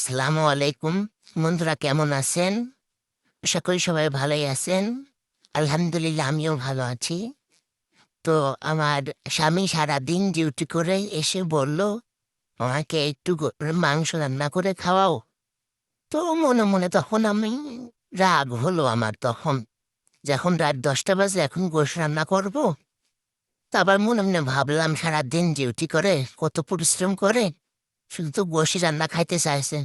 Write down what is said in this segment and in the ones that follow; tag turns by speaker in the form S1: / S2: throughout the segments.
S1: আসসালামু আলাইকুম। বন্ধুরা কেমন আছেন? আশা করি সবাই ভালোই আছেন। আলহামদুলিল্লাহ আমিও ভালো আছি। তো আমার স্বামী সারাদিন ডিউটি করে এসে বলল, আমাকে একটু গরুর মাংস রান্না করে খাওয়াও। তো মনে মনে তখন আমি রাগ হলো আমার তখন। যখন রাত ১০টা বাজে এখন গোশ রান্না করব। তো আবার মনে মনে ভাবলাম সারাদিন ডিউটি করে কত পরিশ্রম করে শুধু তো গোশই রান্না খাইতে চাইছে।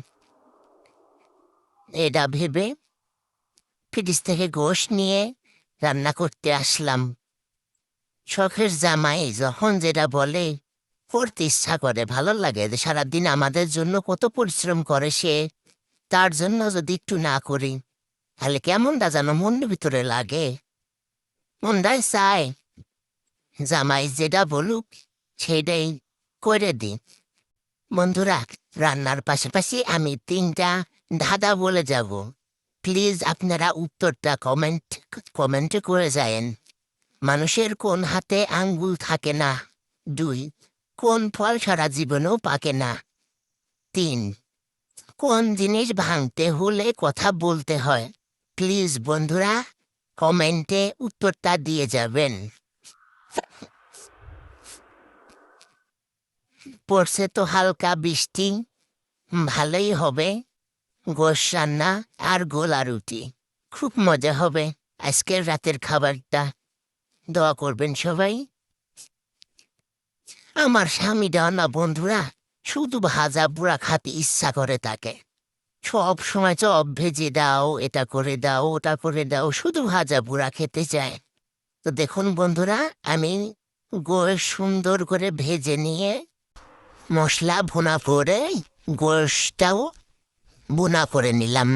S1: এটা ভেবে ফ্রিজ থেকে গোশ নিয়ে রান্না করতে আসলাম। শখের জামাই যখন যেটা বলে করতে ইচ্ছা করে, ভালো লাগে যে সারাদিন আমাদের জন্য কত পরিশ্রম করে সে। তার জন্য যদি একটু না করি তাহলে কেমনটা যেন মনের ভিতরে লাগে। মনটাই চায় জামাই যেটা বলুক সেটাই করে দিই। বন্ধুরা, রান্নার পাশাপাশি আমি ৩টা ধাঁধা বলে যাব। প্লিজ আপনারা উত্তরটা কমেন্টে করে যায়েন। মানুষের কোন হাতে আঙ্গুল থাকে না? ২, কোন ফল সারা জীবনেও পাকে না? ৩, কোন জিনিস ভাঙতে হলে কথা বলতে হয়? প্লিজ বন্ধুরা কমেন্টে উত্তরটা দিয়ে যাবেন। পড়ছে তো হালকা বৃষ্টি, ভালোই হবে গোশ রান্না আর গোলা রুটি। খুব মজা হবে আজকের রাতের খাবারটা। দোয়া করবেন সবাই। আমার স্বামীটাও না বন্ধুরা শুধু ভাজা বুড়া খাতে ইচ্ছা করে তাকে। সব সময় চপ ভেজে দাও, এটা করে দাও, ওটা করে দাও, শুধু ভাজা বুড়া খেতে চায়। তো দেখুন বন্ধুরা, আমি গোশ সুন্দর করে ভেজে নিয়ে মশলা ভুনা করে গোশটাও ভুনা করে নিলাম।